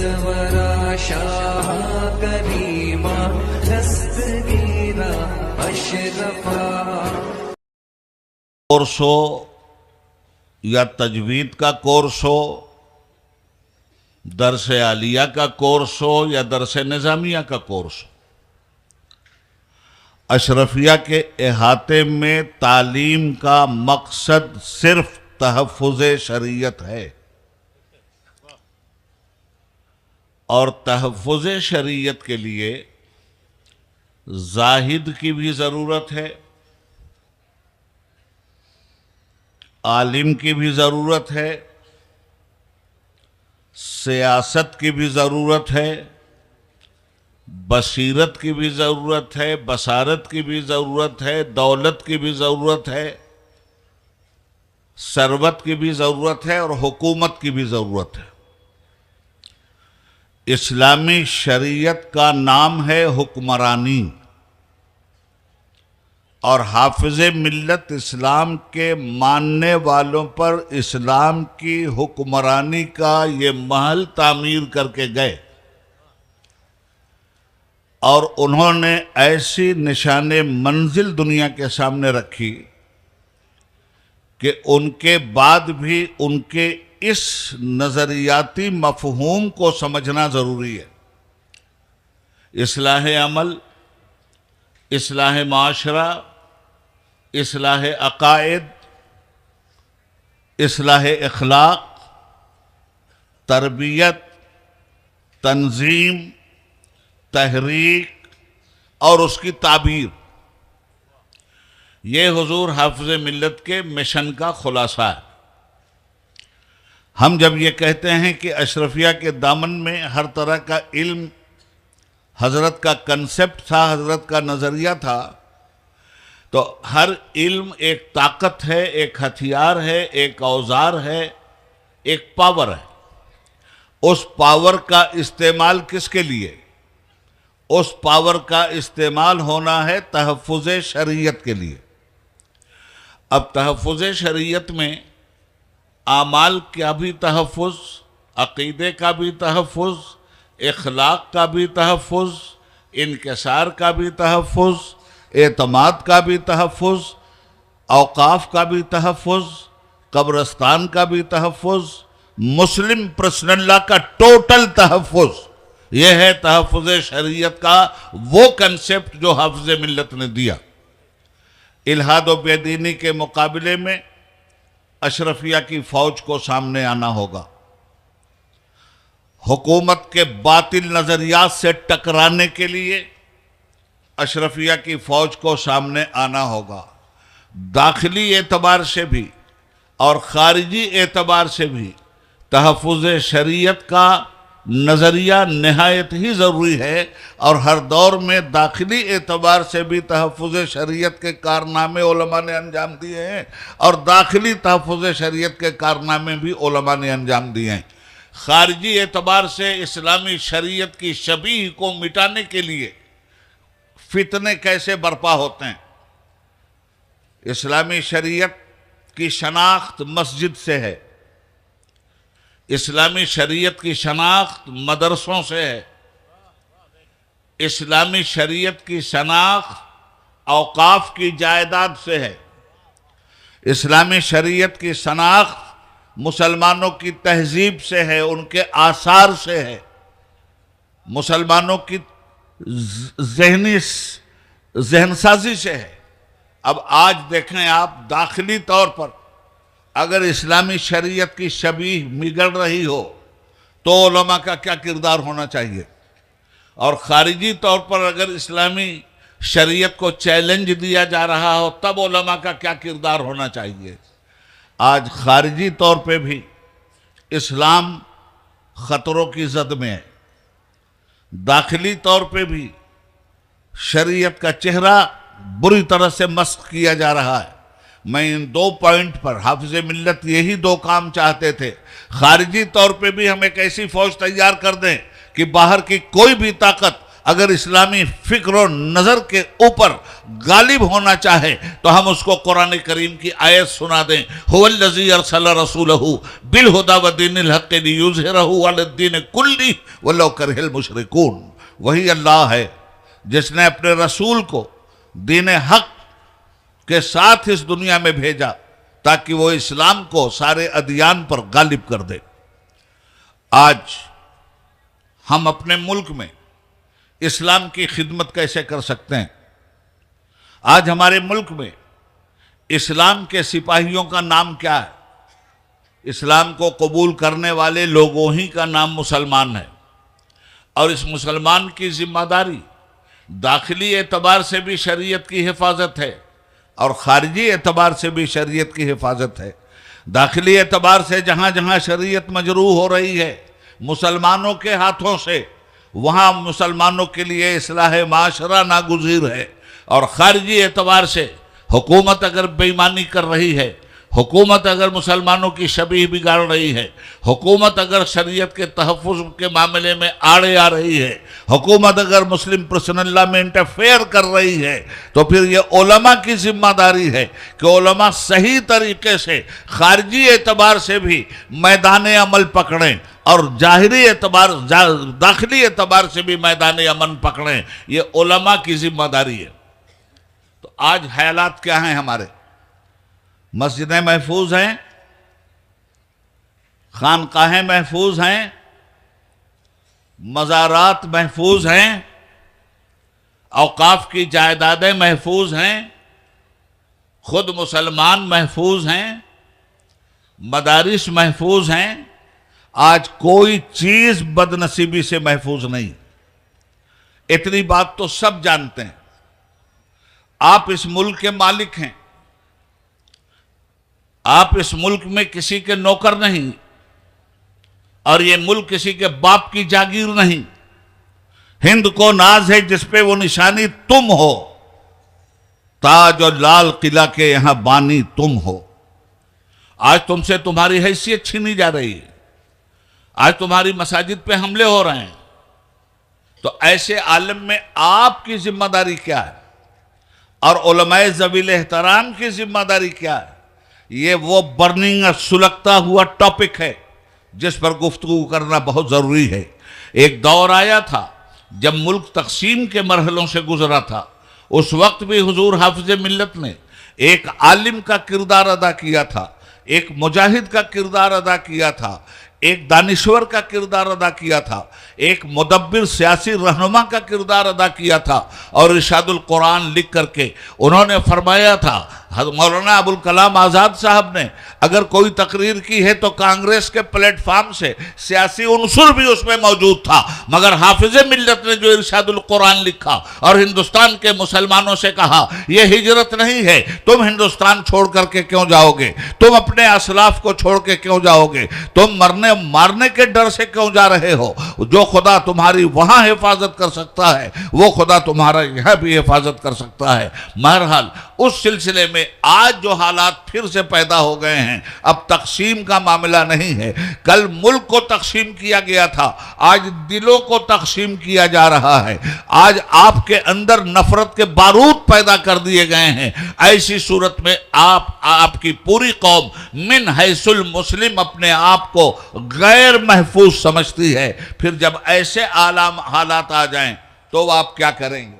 सरवरा शाह करीमा दस्तगीरा अशरफा। Course हो या तजवीद का कोर्स हो, दरस आलिया का कोर्स हो या दरस निज़ामिया का कोर्स हो, अशरफिया के अहाते में तालीम का मकसद सिर्फ तहफ़्फ़ुज़ शरीयत है। और तहफ़्फ़ुज़ शरीयत के लिए जाहिद की भी ज़रूरत है, आलिम की भी ज़रूरत है, सियासत की भी ज़रूरत है, बसीरत की भी ज़रूरत है, बसारत की भी ज़रूरत है, दौलत की भी ज़रूरत है, सरवत की भी ज़रूरत है और हुकूमत की भी ज़रूरत है। इस्लामी शरीयत का नाम है हुक्मरानी, और हाफिज़ मिल्लत इस्लाम के मानने वालों पर इस्लाम की हुक्मरानी का ये महल तामीर करके गए और उन्होंने ऐसी निशाने मंजिल दुनिया के सामने रखी कि उनके बाद भी उनके इस नज़रियाती मफ़हूम को समझना ज़रूरी है। इस्लाह अमल, इस्लाह माशरा, इस्लाह अकायद, इस्लाह इखलाक, तरबियत, तंजीम, तहरीक और उसकी ताबीर, ये हुजूर हाफिज़ मिल्लत के मिशन का खुलासा है। हम जब ये कहते हैं कि अशरफिया के दामन में हर तरह का इल्म हज़रत का कंसेप्ट था, हज़रत का नज़रिया था, तो हर इल्म एक ताकत है, एक हथियार है, एक औजार है, एक पावर है। उस पावर का इस्तेमाल किसके लिए? उस पावर का इस्तेमाल होना है तहफ़्फ़ुज़ शरीयत के लिए। अब तहफ़्फ़ुज़ शरीयत में आमाल का भी तहफ़्फ़ुज़, अक़ीदे का भी तहफ़्फ़ुज़, इखलाक का भी तहफ़्फ़ुज़, इनकिसार का भी तहफ़्फ़ुज़, एतमाद का भी तहफ़्फ़ुज़, औक़ाफ़ का भी तहफ़्फ़ुज़, कब्रस्तान का भी तहफ़्फ़ुज़, मुस्लिम पर्सनल लॉ का टोटल तहफ़्फ़ुज़। यह है तहफ़्फ़ुज़ शरीयत का वो कंसेप्ट जो हाफ़िज़ मिल्लत ने दिया। इल्हाद व बेदीनी के मुकाबले में अशरफिया की फ़ौज को सामने आना होगा। हुकूमत के बातिल नज़रियात से टकराने के लिए अशरफिया की फ़ौज को सामने आना होगा। दाखिली एतबार से भी और ख़ारिजी एतबार से भी तहफ़्फ़ुज़ शरीयत का नज़रिया नहायत ही ज़रूरी है, और हर दौर में दाखिली एतबार से भी तहफ़्फ़ुज़ शरीयत के कारनामे उलमा ने अंजाम दिए हैं और दाखिली तहफ़्फ़ुज़ शरीयत के कारनामे भी उलमा ने अंजाम दिए हैं। ख़ारिजी एतबार से इस्लामी शरीयत की शबीह को मिटाने के लिए फितने कैसे बर्पा होते हैं। इस्लामी शरीयत की शनाख्त मस्जिद से है, इस्लामी शरीयत की शनाख्त मदरसों से है, इस्लामी शरीयत की शनाख्त औक़ाफ़ की जायदाद से है, इस्लामी शरीयत की शनाख्त मुसलमानों की तहजीब से है, उनके आसार से है, मुसलमानों की जहनसाजी से है। अब आज देखें आप, दाखिली तौर पर अगर इस्लामी शरीयत की शबीह बिगड़ रही हो तो उलमा का क्या किरदार होना चाहिए, और ख़ारिजी तौर पर अगर इस्लामी शरीयत को चैलेंज दिया जा रहा हो तब उलमा का क्या किरदार होना चाहिए। आज ख़ारिजी तौर पे भी इस्लाम ख़तरों की ज़द में है, दाखिली तौर पे भी शरीयत का चेहरा बुरी तरह से मस्ख़ किया जा रहा है। मैं इन दो पॉइंट पर, हाफिज़ मिल्लत यही दो काम चाहते थे, ख़ारिजी तौर पे भी हम एक ऐसी फ़ौज तैयार कर दें कि बाहर की कोई भी ताकत अगर इस्लामी फिक्र और नज़र के ऊपर गालिब होना चाहे तो हम उसको कुरान करीम की आयत सुना दें, हुवल्लज़ी अरसल रसूलहू बिलहुदा व दीनिल हक़्क़ि लियुज़हिरहू अलद्दीन कुल्ली वलौ करिहल मुशरिकून। वही अल्लाह है जिसने अपने रसूल को दीन हक़ के साथ इस दुनिया में भेजा ताकि वो इस्लाम को सारे अदियान पर गालिब कर दे। आज हम अपने मुल्क में इस्लाम की खिदमत कैसे कर सकते हैं? आज हमारे मुल्क में इस्लाम के सिपाहियों का नाम क्या है? इस्लाम को कबूल करने वाले लोगों ही का नाम मुसलमान है। और इस मुसलमान की जिम्मेदारी दाखिली एतबार से भी शरीयत की हिफाजत है और ख़ारिजी एतबार से भी शरीयत की हिफाजत है। दाखिली एतबार से जहाँ जहाँ शरीयत मजरूह हो रही है मुसलमानों के हाथों से, वहाँ मुसलमानों के लिए इस्लाह माशरा नागुज़ीर है। और ख़ारिजी एतबार से हुकूमत अगर बेईमानी कर रही है, हुकूमत अगर मुसलमानों की शबीह बिगाड़ रही है, हुकूमत अगर शरीयत के तहफ़्फ़ुज़ के मामले में आड़े आ रही है, हुकूमत अगर मुस्लिम पर्सनल लॉ में इंटरफेयर कर रही है, तो फिर ये उलमा की जिम्मेदारी है कि उलमा सही तरीके से खारजी एतबार से भी मैदान अमल पकड़ें और जाहिरी एतबार दाखिली एतबार से भी मैदान अमल पकड़ें। ये उलमा की जिम्मेदारी है। तो आज हालात क्या हैं हमारे? मस्जिदें महफूज हैं, खानकाहें महफूज हैं, मज़ारात महफूज हैं, औकाफ की जायदादें महफूज हैं, खुद मुसलमान महफूज हैं, मदारिस महफूज हैं। आज कोई चीज़ बदनसीबी से महफूज नहीं। इतनी बात तो सब जानते हैं। आप इस मुल्क के मालिक हैं, आप इस मुल्क में किसी के नौकर नहीं और ये मुल्क किसी के बाप की जागीर नहीं। हिंद को नाज है जिस पे वो निशानी तुम हो, ताज और लाल किला के यहां बानी तुम हो। आज तुमसे तुम्हारी हैसियत छीनी जा रही है, आज तुम्हारी मसाजिद पे हमले हो रहे हैं। तो ऐसे आलम में आपकी जिम्मेदारी क्या है और उलमाए ज़वील एहतराम की जिम्मेदारी क्या है? ये वो बर्निंग सुलगता हुआ टॉपिक है जिस पर गुफ्तगू करना बहुत ज़रूरी है। एक दौर आया था जब मुल्क तकसीम के मरहलों से गुजरा था। उस वक्त भी हुजूर हाफिज़ मिल्लत ने एक आलिम का किरदार अदा किया था, एक मुजाहिद का किरदार अदा किया था, एक दानिश्वर का किरदार अदा किया था, एक मुदब्बिर सियासी रहनुमा का किरदार अदा किया था। और इरशादुल कुरान लिख करके उन्होंने फरमाया था, मौलाना अबुल कलाम आज़ाद साहब ने अगर कोई तकरीर की है तो कांग्रेस के प्लेटफार्म से सियासी उनसुर भी उसमें मौजूद था, मगर हाफिज़ मिल्लत ने जो इरशादुल कुरान लिखा और हिंदुस्तान के मुसलमानों से कहा यह हिजरत नहीं है, तुम हिंदुस्तान छोड़ करके क्यों जाओगे, तुम अपने असलाफ को छोड़ के क्यों जाओगे, तुम मरने मारने के डर से क्यों जा रहे हो? जो खुदा तुम्हारी वहां हिफाजत कर सकता है वो खुदा तुम्हारा यहां भी हिफाजत कर सकता है। बहरहाल उस सिलसिले में आज जो हालात फिर से पैदा हो गए हैं, अब तकसीम का मामला नहीं है। कल मुल्क को तकसीम किया गया था, आज दिलों को तकसीम किया जा रहा है। आज आपके अंदर नफरत के बारूद पैदा कर दिए गए हैं। ऐसी सूरत में आपकी पूरी कौम मिन हैसुल मुस्लिम अपने आप को गैर महफूज समझती है। फिर जब ऐसे आलाम हालात आ जाएं तो आप क्या करेंगे?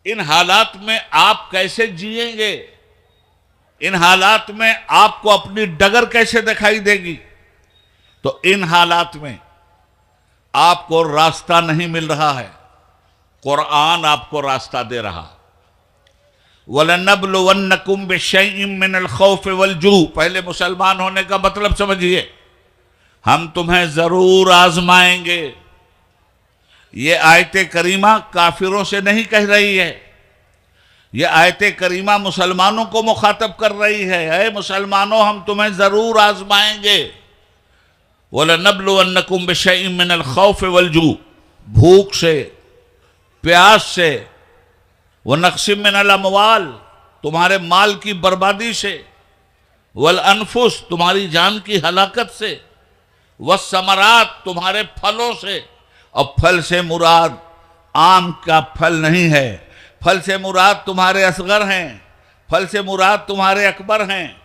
इन हालात में आप कैसे जिएंगे? इन हालात में आपको अपनी डगर कैसे दिखाई देगी? तो इन हालात में आपको रास्ता नहीं मिल रहा है, कुरान आपको रास्ता दे रहा। वलनब्लुवन्नकुम बिशैइन मिनल खौफ वल जू, पहले मुसलमान होने का मतलब समझिए, हम तुम्हें जरूर आजमाएंगे। ये आयत करीमा काफिरों से नहीं कह रही है, ये आयत करीमा मुसलमानों को मुखातब कर रही है। ऐ मुसलमानों, हम तुम्हें जरूर आजमाएंगे। वलनब्लुवन्नकुम बिशैइन मिनल खौफ वल जू, भूख से, प्यास से, व नक्सिम मिनल अमवाल, तुम्हारे माल की बर्बादी से, वल अनफुस, तुम्हारी जान की हलाकत से, व समरात, तुम्हारे फलों से, और फल से मुराद आम का फल नहीं है, फल से मुराद तुम्हारे असगर हैं, फल से मुराद तुम्हारे अकबर हैं,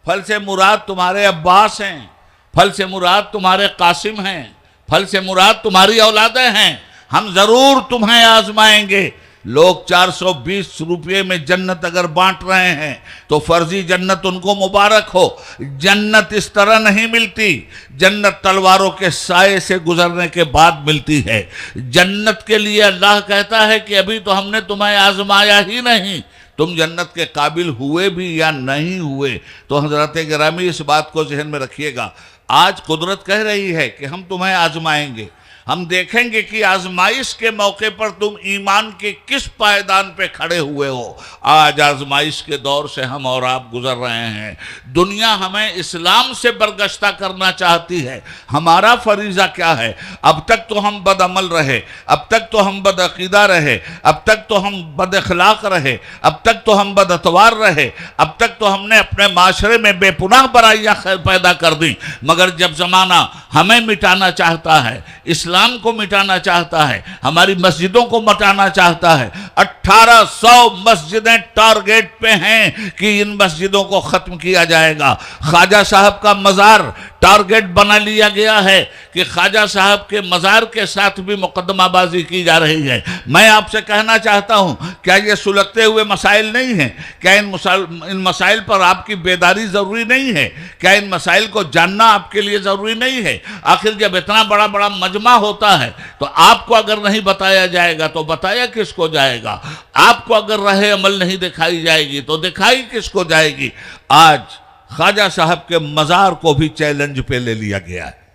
फल से मुराद तुम्हारे अब्बास हैं, फल से मुराद तुम्हारे कासिम हैं, फल से मुराद तुम्हारी औलादें हैं। हम जरूर तुम्हें आजमाएंगे। लोग 420 रुपये में जन्नत अगर बांट रहे हैं तो फर्जी जन्नत उनको मुबारक हो। जन्नत इस तरह नहीं मिलती, जन्नत तलवारों के साए से गुजरने के बाद मिलती है। जन्नत के लिए अल्लाह कहता है कि अभी तो हमने तुम्हें आजमाया ही नहीं, तुम जन्नत के काबिल हुए भी या नहीं हुए। तो हजरत गिरामी इस बात को जहन में रखिएगा। आज कुदरत कह रही है कि हम तुम्हें आजमाएंगे, हम देखेंगे कि आजमाइश के मौके पर तुम ईमान के किस पायदान पे खड़े हुए हो। आज आजमाइश के दौर से हम और आप गुजर रहे हैं। दुनिया हमें इस्लाम से बरगश्ता करना चाहती है। हमारा फरीज़ा क्या है? अब तक तो हम बदअमल रहे, अब तक तो हम बदअकीदा रहे, अब तक तो हम बदअखलाक रहे, अब तक तो हम बदअतवार रहे, अब तक तो हमने अपने माशरे में बेपुनाह बुराइयां पैदा कर दी। मगर जब ज़माना हमें मिटाना चाहता है, इस्लाम को मिटाना चाहता है, हमारी मस्जिदों को मिटाना चाहता है, 1800 मस्जिदें टारगेट पे हैं कि इन मस्जिदों को खत्म किया जाएगा। ख्वाजा साहब का मज़ार टारगेट बना लिया गया है कि ख्वाजा साहब के मज़ार के साथ भी मुकदमाबाजी की जा रही है। मैं आपसे कहना चाहता हूं, क्या ये सुलगते हुए मसाइल नहीं हैं? क्या इन मसाइल पर आपकी बेदारी ज़रूरी नहीं है? क्या इन मसाइल को जानना आपके लिए ज़रूरी नहीं है? आखिर जब इतना बड़ा बड़ा मजमा होता है तो आपको अगर नहीं बताया जाएगा तो बताया किसको जाएगा? आपको अगर राह अमल नहीं दिखाई जाएगी तो दिखाई किसको जाएगी? आज ख्वाजा साहब के मज़ार को भी चैलेंज पे ले लिया गया है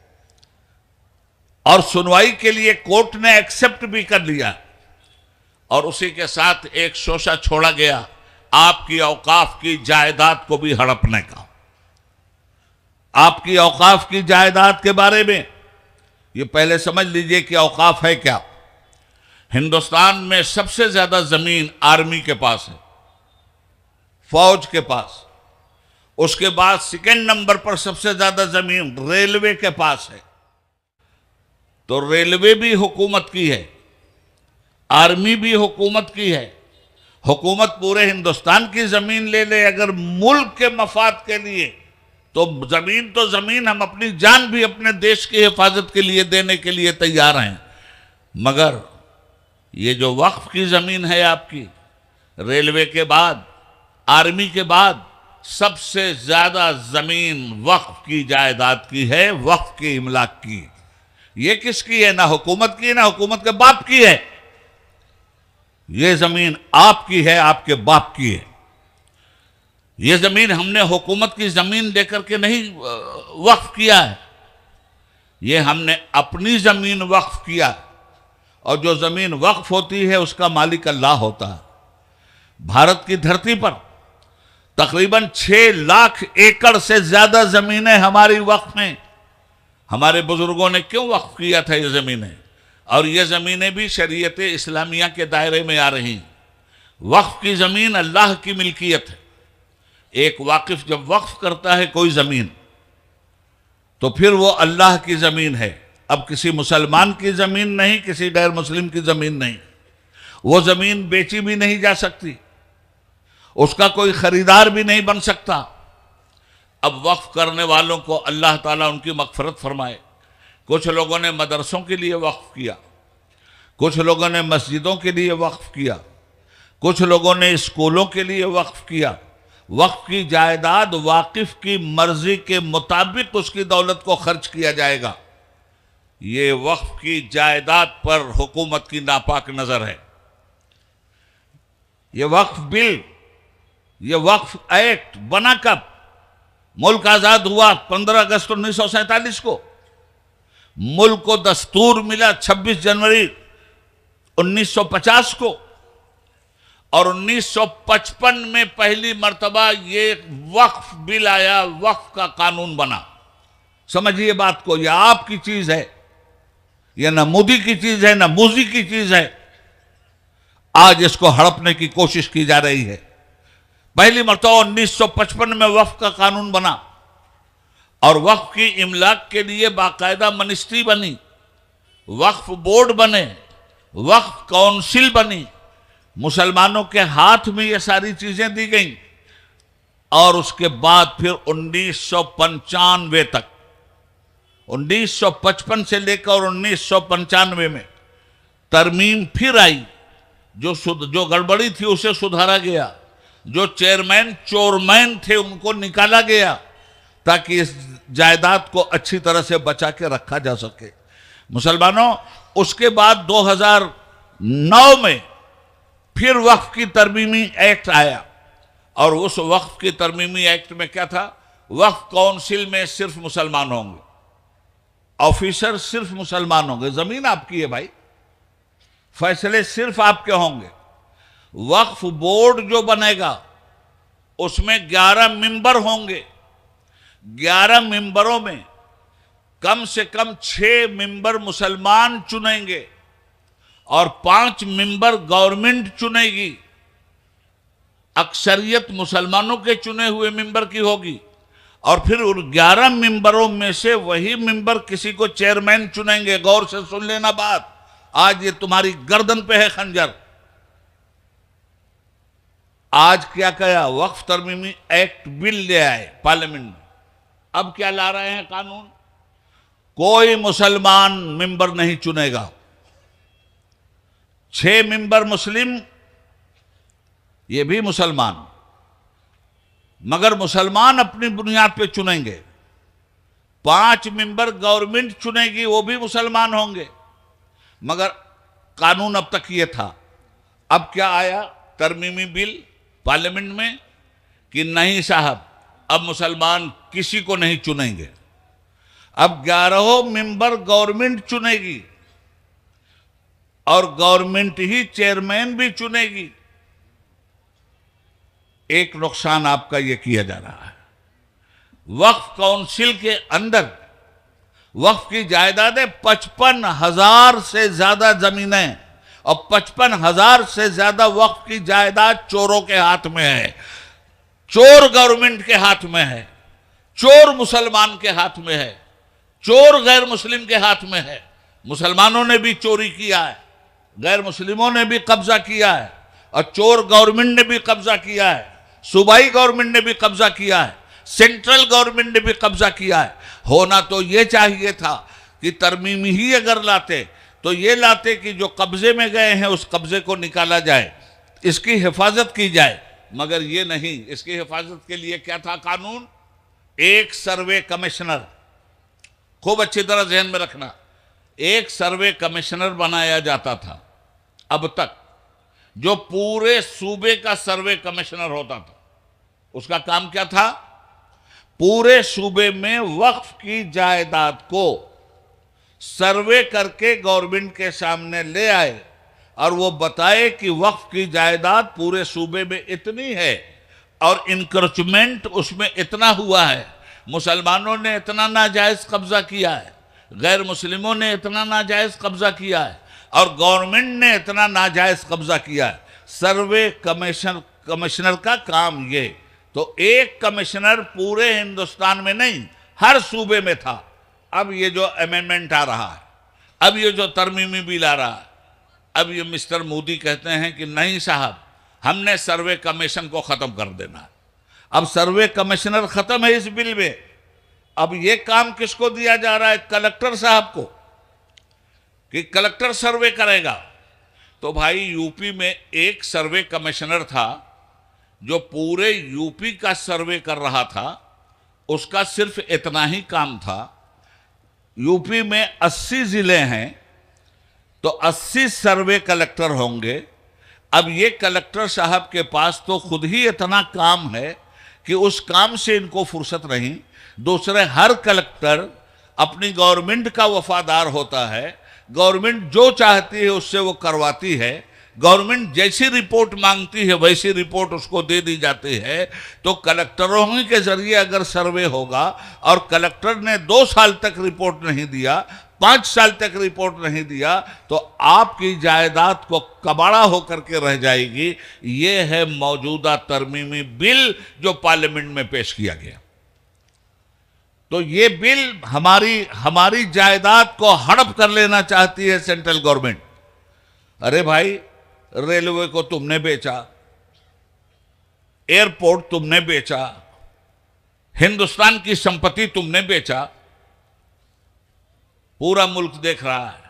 और सुनवाई के लिए कोर्ट ने एक्सेप्ट भी कर लिया और उसी के साथ एक शोषा छोड़ा गया आपकी औकाफ की जायदाद को भी हड़पने का। आपकी औकाफ की जायदाद के बारे में ये पहले समझ लीजिए कि औकाफ है क्या। हिंदुस्तान में सबसे ज्यादा जमीन आर्मी के पास है, फौज के पास। उसके बाद सेकंड नंबर पर सबसे ज्यादा जमीन रेलवे के पास है। तो रेलवे भी हुकूमत की है, आर्मी भी हुकूमत की है। हुकूमत पूरे हिंदुस्तान की जमीन ले ले अगर मुल्क के मफाद के लिए, तो जमीन हम अपनी जान भी अपने देश की हिफाजत के लिए देने के लिए तैयार हैं। मगर ये जो वक्फ की जमीन है आपकी, रेलवे के बाद, आर्मी के बाद सबसे ज्यादा जमीन वक्फ की जायदाद की है, वक्फ के इमलाक की। ये किसकी है? ना हुकूमत की, ना हुकूमत के बाप की है। ये जमीन आपकी है, आपके बाप की है। ये जमीन हमने हुकूमत की जमीन लेकर के नहीं वक्फ किया है, ये हमने अपनी जमीन वक्फ किया। और जो जमीन वक्फ होती है उसका मालिक अल्लाह होता है। भारत की धरती पर तकरीबन 6 लाख एकड़ से ज्यादा जमीनें हमारी वक्फ में। हमारे बुजुर्गों ने क्यों वक्फ किया था ये जमीनें? और ये जमीनें भी शरीयत इस्लामिया के दायरे में आ रही। वक्फ की जमीन अल्लाह की मिल्कियत है। एक वाकिफ जब वक्फ करता है कोई जमीन, तो फिर वो अल्लाह की जमीन है। अब किसी मुसलमान की जमीन नहीं, किसी गैर मुस्लिम की जमीन नहीं। वो जमीन बेची भी नहीं जा सकती, उसका कोई खरीदार भी नहीं बन सकता। अब वक्फ करने वालों को अल्लाह ताला उनकी मगफरत फरमाए। कुछ लोगों ने मदरसों के लिए वक्फ किया, कुछ लोगों ने मस्जिदों के लिए वक्फ किया, कुछ लोगों ने स्कूलों के लिए वक्फ किया। वक्फ की जायदाद वाकिफ की मर्जी के मुताबिक उसकी दौलत को खर्च किया जाएगा। ये वक्फ की जायदाद पर हुकूमत की नापाक नजर है। ये वक्फ बिल, ये वक्फ एक्ट बना कब? मुल्क आजाद हुआ 15 अगस्त 1947 को। मुल्क को दस्तूर मिला 26 जनवरी 1950 को। और 1955 में पहली मर्तबा ये वक्फ बिल आया, वक्फ का कानून बना। समझिए बात को, यह आपकी चीज है, यह न मोदी की चीज है, न मूजी की चीज है। आज इसको हड़पने की कोशिश की जा रही है। पहली मर्तबा 1955 में वक्फ का कानून बना और वक्फ की इमलाक के लिए बाकायदा मिनिस्ट्री बनी। वक्फ बोर्ड बने, वक्फ काउंसिल बनी, मुसलमानों के हाथ में ये सारी चीजें दी गई। और उसके बाद फिर 1995 तक, 1955 से लेकर 1995 में तरमीम फिर आई। जो गड़बड़ी थी उसे सुधारा गया, जो चेयरमैन चोरमैन थे उनको निकाला गया, ताकि इस जायदाद को अच्छी तरह से बचा के रखा जा सके। मुसलमानों, उसके बाद 2009 में फिर वक्फ की तरमीमी एक्ट आया, और उस वक्फ की तरमीमी एक्ट में क्या था? वक्फ काउंसिल में सिर्फ मुसलमान होंगे, ऑफिसर सिर्फ मुसलमान होंगे, जमीन आपकी है भाई, फैसले सिर्फ आपके होंगे। वक्फ बोर्ड जो बनेगा उसमें 11 मेंबर होंगे, 11 मेंबरों में कम से कम 6 मेंबर मुसलमान चुनेंगे और 5 मेंबर गवर्नमेंट चुनेगी। अक्सरियत मुसलमानों के चुने हुए मेंबर की होगी, और फिर उन 11 मेंबरों में से वही मेंबर किसी को चेयरमैन चुनेंगे। गौर से सुन लेना बात, आज ये तुम्हारी गर्दन पे है खंजर। आज क्या कहा? वक्फ तरमीमी एक्ट बिल ले आए पार्लियामेंट में। अब क्या ला रहे हैं कानून? कोई मुसलमान मेंबर नहीं चुनेगा, 6 मेंबर मुस्लिम, ये भी मुसलमान, मगर मुसलमान अपनी बुनियाद पे चुनेंगे। 5 मेंबर गवर्नमेंट चुनेगी, वो भी मुसलमान होंगे, मगर कानून अब तक ये था। अब क्या आया तरमीमी बिल पार्लियामेंट में कि नहीं साहब, अब मुसलमान किसी को नहीं चुनेंगे, अब 11 मेंबर गवर्नमेंट चुनेगी और गवर्नमेंट ही चेयरमैन भी चुनेगी। एक नुकसान आपका यह किया जा रहा है, वक्फ काउंसिल के अंदर वक्फ की जायदादें 55,000 से ज्यादा जमीनें और 55,000 से ज्यादा वक्फ की जायदाद चोरों के हाथ में है। चोर गवर्नमेंट के हाथ में है, चोर मुसलमान के हाथ में है, चोर गैर मुस्लिम के हाथ में है। मुसलमानों ने भी चोरी किया है, गैर मुस्लिमों ने भी कब्जा किया है, और चोर गवर्नमेंट ने भी कब्जा किया है, सूबाई गवर्नमेंट ने भी कब्जा किया है, सेंट्रल गवर्नमेंट ने भी कब्जा किया है। होना तो ये चाहिए था कि तरमीम ही अगर लाते तो ये लाते कि जो कब्जे में गए हैं उस कब्जे को निकाला जाए, इसकी हिफाजत की जाए, मगर ये नहीं। इसकी हिफाजत के लिए क्या था कानून? एक सर्वे कमिश्नर, खूब अच्छी तरह ध्यान में रखना, एक सर्वे कमिश्नर बनाया जाता था अब तक, जो पूरे सूबे का सर्वे कमिश्नर होता था। उसका काम क्या था? पूरे सूबे में वक्फ की जायदाद को सर्वे करके गवर्नमेंट के सामने ले आए और वो बताए कि वक्फ की जायदाद पूरे सूबे में इतनी है और इंक्रोचमेंट उसमें इतना हुआ है, मुसलमानों ने इतना नाजायज कब्जा किया है, गैर मुस्लिमों ने इतना नाजायज कब्जा किया है, और गवर्नमेंट ने इतना नाजायज कब्जा किया है। सर्वे कमिश्नर का काम ये। तो एक कमिश्नर पूरे हिंदुस्तान में नहीं, हर सूबे में था। अब ये जो अमेंडमेंट आ रहा है, अब ये जो तरमीमी बिल आ रहा है, अब ये मिस्टर मोदी कहते हैं कि नहीं साहब, हमने सर्वे कमीशन को खत्म कर देना है। अब सर्वे कमिश्नर खत्म है इस बिल में। अब ये काम किसको दिया जा रहा है? कलेक्टर साहब को, कि कलेक्टर सर्वे करेगा। तो भाई यूपी में एक सर्वे कमिश्नर था जो पूरे यूपी का सर्वे कर रहा था, उसका सिर्फ इतना ही काम था। यूपी में 80 जिले हैं तो 80 सर्वे कलेक्टर होंगे। अब ये कलेक्टर साहब के पास तो खुद ही इतना काम है कि उस काम से इनको फुर्सत नहीं। दूसरे, हर कलेक्टर अपनी गवर्नमेंट का वफादार होता है, गवर्नमेंट जो चाहती है उससे वो करवाती है, गवर्नमेंट जैसी रिपोर्ट मांगती है वैसी रिपोर्ट उसको दे दी जाती है। तो कलेक्टरों ही के जरिए अगर सर्वे होगा और कलेक्टर ने 2 साल तक रिपोर्ट नहीं दिया, 5 साल तक रिपोर्ट नहीं दिया, तो आपकी जायदाद को कबाड़ा होकर के रह जाएगी। ये है मौजूदा तरमीमी बिल जो पार्लियामेंट में पेश किया गया। तो ये बिल हमारी जायदाद को हड़प कर लेना चाहती है सेंट्रल गवर्नमेंट। अरे भाई, रेलवे को तुमने बेचा, एयरपोर्ट तुमने बेचा, हिंदुस्तान की संपत्ति तुमने बेचा, पूरा मुल्क देख रहा है।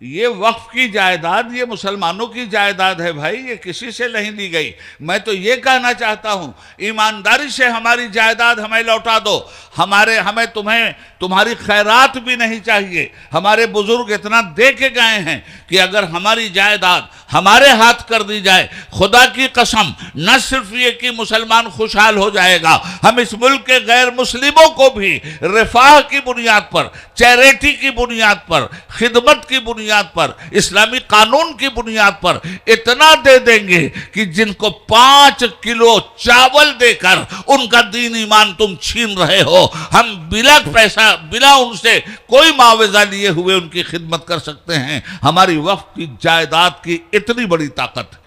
ये वक्फ की जायदाद, ये मुसलमानों की जायदाद है भाई, ये किसी से नहीं ली गई। मैं तो ये कहना चाहता हूं, ईमानदारी से हमारी जायदाद हमें लौटा दो। हमें तुम्हारी खैरात भी नहीं चाहिए। हमारे बुजुर्ग इतना दे के गए हैं कि अगर हमारी जायदाद हमारे हाथ कर दी जाए, खुदा की कसम, न सिर्फ ये कि मुसलमान खुशहाल हो जाएगा, हम इस मुल्क के गैर मुस्लिमों को भी रिफाह की बुनियाद पर, चैरिटी की बुनियाद पर, खिदमत की बुनियाद पर, इस्लामी कानून की बुनियाद पर इतना दे देंगे कि जिनको 5 किलो चावल देकर उनका दीन ईमान तुम छीन रहे हो, हम बिला पैसा, बिला उनसे कोई मुआवजा लिए हुए उनकी खिदमत कर सकते हैं। हमारी वक्फ की जायदाद की इतनी बड़ी ताकत है,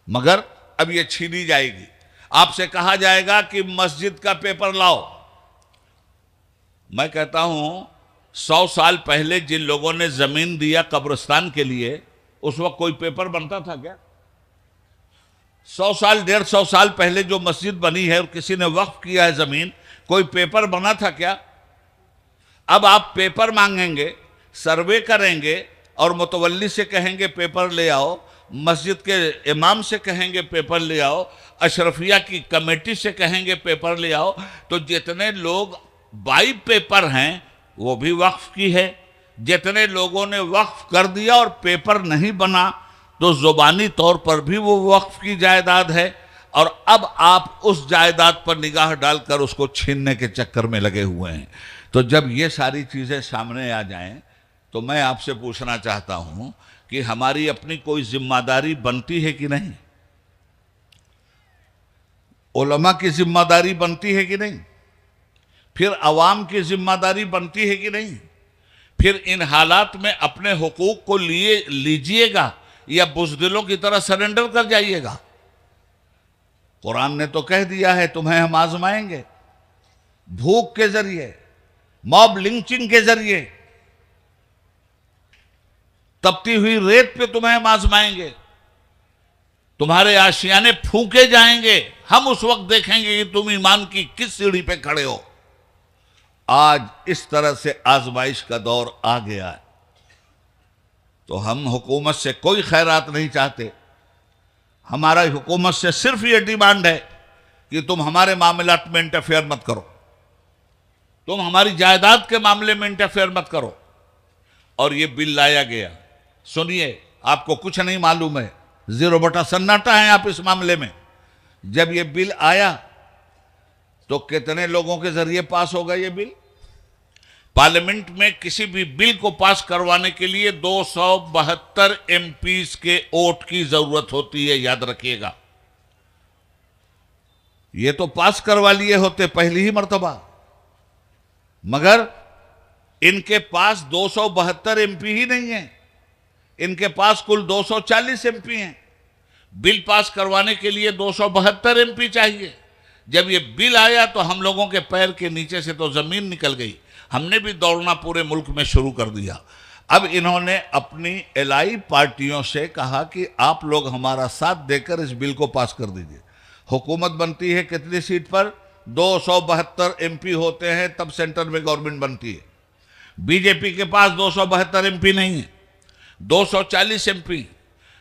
मगर अब ये छीनी जाएगी। आपसे कहा जाएगा कि मस्जिद का पेपर लाओ। मैं कहता हूं, 100 साल पहले जिन लोगों ने जमीन दिया कब्रिस्तान के लिए, उस वक्त कोई पेपर बनता था क्या? 100 साल 150 साल पहले जो मस्जिद बनी है और किसी ने वक्फ किया है जमीन, कोई पेपर बना था क्या? अब आप पेपर मांगेंगे, सर्वे करेंगे और मुतवल्ली से कहेंगे पेपर ले आओ, मस्जिद के इमाम से कहेंगे पेपर ले आओ, अशरफिया की कमेटी से कहेंगे पेपर ले आओ, तो जितने लोग बाई पेपर हैं वो भी वक्फ की है। जितने लोगों ने वक्फ कर दिया और पेपर नहीं बना, तो जुबानी तौर पर भी वो वक्फ की जायदाद है। और अब आप उस जायदाद पर निगाह डालकर उसको छीनने के चक्कर में लगे हुए हैं। तो जब ये सारी चीज़ें सामने आ जाएं, तो मैं आपसे पूछना चाहता हूं कि हमारी अपनी कोई जिम्मेदारी बनती है कि नहीं? उलमा की जिम्मेदारी बनती है कि नहीं? फिर अवाम की जिम्मेदारी बनती है कि नहीं? फिर इन हालात में अपने हुकूक को लीजिएगा या बुज़दिलों की तरह सरेंडर कर जाइएगा? कुरान ने तो कह दिया है, तुम्हें हम आजमाएंगे, भूख के जरिए, मॉब लिंचिंग के जरिए, तपती हुई रेत पे तुम्हें हम आजमाएंगे, तुम्हारे आशियाने फूके जाएंगे, हम उस वक्त देखेंगे कि तुम ईमान की किस सीढ़ी पे खड़े हो। आज इस तरह से आजमाइश का दौर आ गया है। तो हम हुकूमत से कोई खैरात नहीं चाहते। हमारा हुकूमत से सिर्फ ये डिमांड है कि तुम हमारे मामलात में इंटरफेयर मत करो, तुम हमारी जायदाद के मामले में इंटरफेयर मत करो। और ये बिल लाया गया, सुनिए, आपको कुछ नहीं मालूम है, 0 बटा सन्नाटा है आप इस मामले में। जब ये बिल आया तो कितने लोगों के जरिए पास होगा ये बिल? पार्लियामेंट में किसी भी बिल को पास करवाने के लिए 272 एमपीज के वोट की जरूरत होती है, याद रखिएगा। ये तो पास करवा लिए होते पहली ही मर्तबा, मगर इनके पास 272 एमपी ही नहीं है, इनके पास कुल 240 एमपी हैं। बिल पास करवाने के लिए 272 एमपी चाहिए। जब ये बिल आया तो हम लोगों के पैर के नीचे से तो जमीन निकल गई, हमने भी दौड़ना पूरे मुल्क में शुरू कर दिया। अब इन्होंने अपनी एलाई पार्टियों से कहा कि आप लोग हमारा साथ देकर इस बिल को पास कर दीजिए। हुकूमत बनती है कितनी सीट पर? 272 एमपी होते हैं, तब सेंटर में गवर्नमेंट बनती है। बीजेपी के पास 272 एमपी नहीं है, 240 एमपी।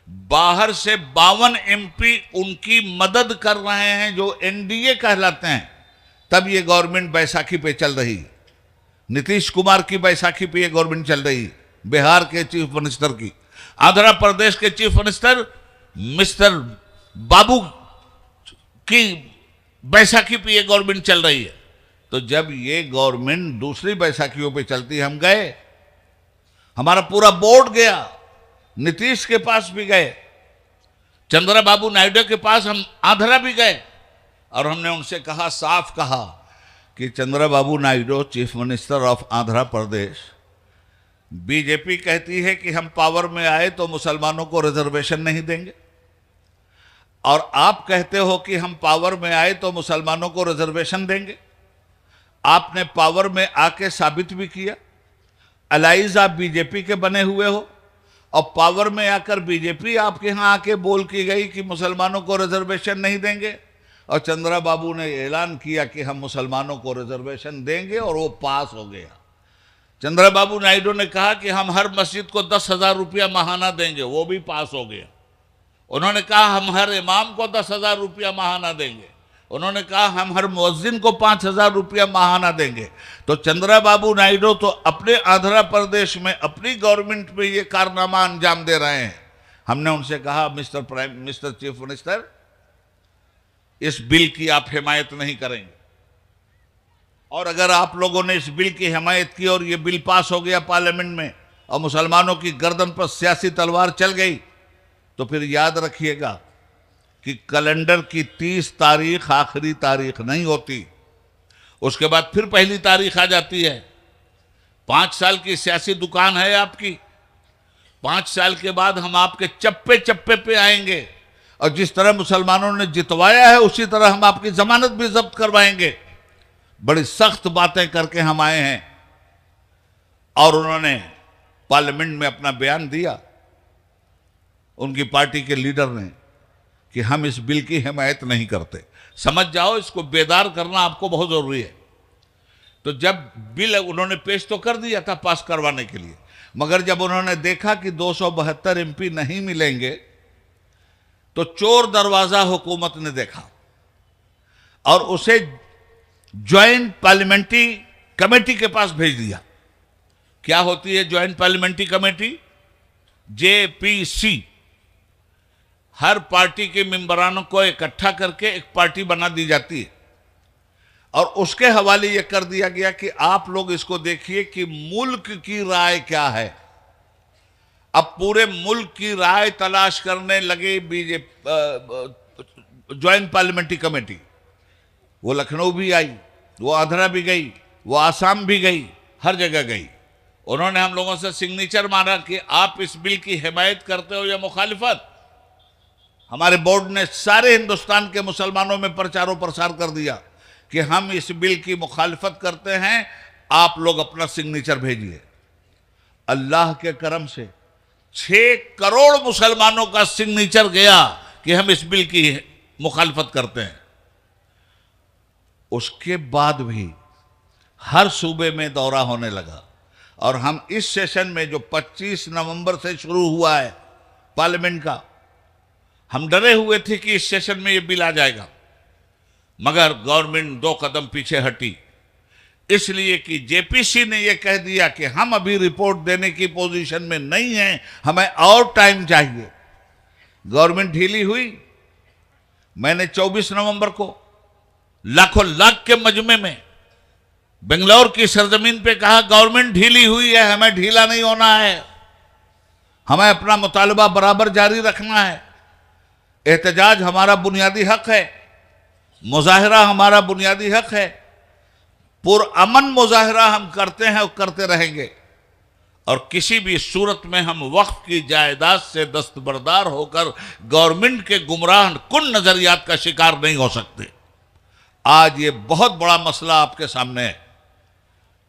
बाहर से 52 एमपी उनकी मदद कर रहे हैं, जो एनडीए कहलाते हैं। तब ये गवर्नमेंट बैसाखी पे चल रही, नीतीश कुमार की बैसाखी पे ये गवर्नमेंट चल रही, बिहार के चीफ मिनिस्टर की, आंध्र प्रदेश के चीफ मिनिस्टर मिस्टर बाबू की बैसाखी पे ये गवर्नमेंट चल रही है। तो जब ये गवर्नमेंट दूसरी बैसाखियों पे चलती, हम गए, हमारा पूरा बोर्ड गया, नीतीश के पास भी गए, चंद्रबाबू नायडू के पास हम आंध्रा भी गए, और हमने उनसे कहा, साफ कहा कि Chandrababu Naidu chief minister of Andhra Pradesh, BJP कहती है कि हम पावर में आए तो मुसलमानों को रिजर्वेशन नहीं देंगे, और आप कहते हो कि हम पावर में आए तो मुसलमानों को रिजर्वेशन देंगे। आपने पावर में आके साबित भी किया। अलाइज आप बीजेपी के बने हुए हो और पावर में आकर बीजेपी आपके यहां आके बोल की गई कि मुसलमानों को रिजर्वेशन नहीं देंगे, और चंद्रा बाबू ने ऐलान किया कि हम मुसलमानों को रिजर्वेशन देंगे और वो पास हो गया। चंद्रा बाबू नायडू ने कहा कि हम हर मस्जिद को 10,000 रुपया माहाना देंगे, वो भी पास हो गया। उन्होंने कहा हम हर इमाम को 10,000 रुपया माहाना देंगे, उन्होंने कहा हम हर मुअज्जिन को 5,000 रुपया माहाना देंगे। तो चंद्रा बाबू नायडू तो अपने आंध्र प्रदेश में अपनी गवर्नमेंट में ये कारनामा अंजाम दे रहे हैं। हमने उनसे कहा मिस्टर चीफ मिनिस्टर, इस बिल की आप हिमायत नहीं करेंगे, और अगर आप लोगों ने इस बिल की हिमायत की और ये बिल पास हो गया पार्लियामेंट में और मुसलमानों की गर्दन पर सियासी तलवार चल गई, तो फिर याद रखिएगा कि कैलेंडर की 30 तारीख आखिरी तारीख नहीं होती, उसके बाद फिर पहली तारीख आ जाती है। 5 साल की सियासी दुकान है आपकी, 5 साल के बाद हम आपके चप्पे चप्पे पे आएंगे, और जिस तरह मुसलमानों ने जितवाया है उसी तरह हम आपकी जमानत भी जब्त करवाएंगे। बड़ी सख्त बातें करके हम आए हैं, और उन्होंने पार्लियामेंट में अपना बयान दिया, उनकी पार्टी के लीडर ने, कि हम इस बिल की हिमायत नहीं करते। समझ जाओ, इसको बेदार करना आपको बहुत जरूरी है। तो जब बिल उन्होंने पेश तो कर दिया था पास करवाने के लिए, मगर जब उन्होंने देखा कि 272 एमपी नहीं मिलेंगे, तो चोर दरवाजा हुकूमत ने देखा और उसे ज्वाइंट पार्लियामेंट्री कमेटी के पास भेज दिया। क्या होती है ज्वाइंट पार्लियामेंट्री कमेटी? JPC। हर पार्टी के मेंबरानों को इकट्ठा करके एक पार्टी बना दी जाती है, और उसके हवाले यह कर दिया गया कि आप लोग इसको देखिए कि मुल्क की राय क्या है। अब पूरे मुल्क की राय तलाश करने लगे ज्वाइंट पार्लियामेंट्री कमेटी। वो लखनऊ भी आई, वो आंध्रा भी गई, वो आसाम भी गई, हर जगह गई। उन्होंने हम लोगों से सिग्नेचर मांगा कि आप इस बिल की हिमायत करते हो या मुखालिफत। हमारे बोर्ड ने सारे हिंदुस्तान के मुसलमानों में प्रचारों प्रसार कर दिया कि हम इस बिल की मुखालिफत करते हैं, आप लोग अपना सिग्नेचर भेजिए। अल्लाह के करम से 6 करोड़ मुसलमानों का सिग्नेचर गया कि हम इस बिल की मुखालिफत करते हैं। उसके बाद भी हर सूबे में दौरा होने लगा, और हम इस सेशन में जो 25 नवंबर से शुरू हुआ है पार्लियामेंट का, हम डरे हुए थे कि इस सेशन में ये बिल आ जाएगा, मगर गवर्नमेंट 2 कदम पीछे हटी, इसलिए कि JPC ने यह कह दिया कि हम अभी रिपोर्ट देने की पोजीशन में नहीं हैं, हमें और टाइम चाहिए। गवर्नमेंट ढीली हुई। मैंने 24 नवंबर को लाखों लाख के मजमे में बेंगलोर की सरजमीन पे कहा, गवर्नमेंट ढीली हुई है, हमें ढीला नहीं होना है, हमें अपना मुतालबा बराबर जारी रखना है। एहतजाज हमारा बुनियादी हक है, मुजाहिरा हमारा बुनियादी हक है, पुरअमन मुजाहिरा हम करते हैं और करते रहेंगे, और किसी भी सूरत में हम वक्फ की जायदाद से दस्तबरदार होकर गवर्नमेंट के गुमराह कुन नजरियात का शिकार नहीं हो सकते। आज ये बहुत बड़ा मसला आपके सामने है।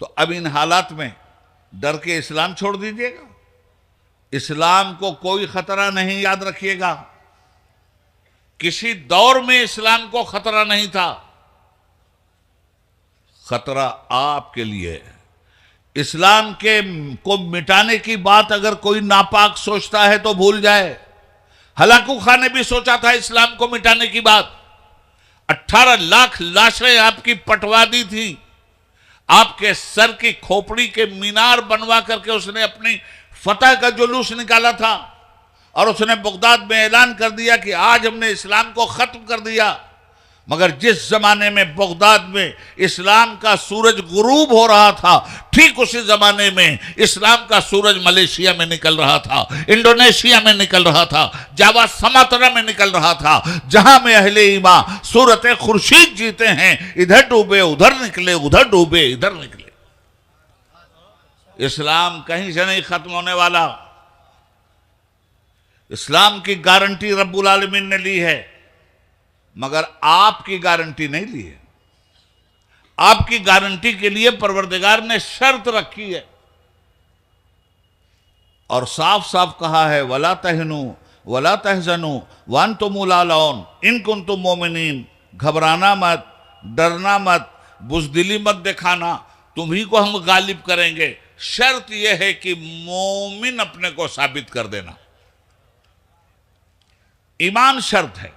तो अब इन हालात में डर के इस्लाम छोड़ दीजिएगा। इस्लाम को कोई खतरा नहीं, याद रखिएगा। किसी दौर में इस्लाम को खतरा नहीं था। खतरा आपके लिए है। इस्लाम के को मिटाने की बात अगर कोई नापाक सोचता है तो भूल जाए। हलाकू खान ने भी सोचा था इस्लाम को मिटाने की बात। 18 लाख लाशें आपकी पटवा दी थी। आपके सर की खोपड़ी के मीनार बनवा करके उसने अपनी फतह का जुलूस निकाला था, और उसने बगदाद में ऐलान कर दिया कि आज हमने इस्लाम को खत्म कर दिया। मगर जिस जमाने में बगदाद में इस्लाम का सूरज गुरूब हो रहा था, ठीक उसी जमाने में इस्लाम का सूरज मलेशिया में निकल रहा था, इंडोनेशिया में निकल रहा था, जावा समातरा में निकल रहा था। जहां में अहले ईमान सूरत खुर्शीद जीते हैं, इधर डूबे उधर निकले, उधर डूबे इधर निकले। इस्लाम कहीं से नहीं खत्म होने वाला। इस्लाम की गारंटी रब्बुल आलमीन ने ली है, मगर आपकी गारंटी नहीं ली है। आपकी गारंटी के लिए परवरदिगार ने शर्त रखी है और साफ साफ कहा है, वला तहनु वला तहजनु वअंतुमुल आलौन इन कुंतुम मोमिनीन। घबराना मत, डरना मत, बुज़दिली मत दिखाना, तुम्ही को हम गालिब करेंगे। शर्त यह है कि मोमिन अपने को साबित कर देना। ईमान शर्त है।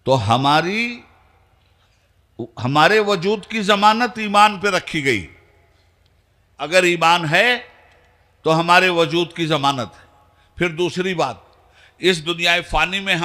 तो हमारे वजूद की जमानत ईमान पे रखी गई। अगर ईमान है तो हमारे वजूद की जमानत है। फिर दूसरी बात, इस दुनिया फानी में हम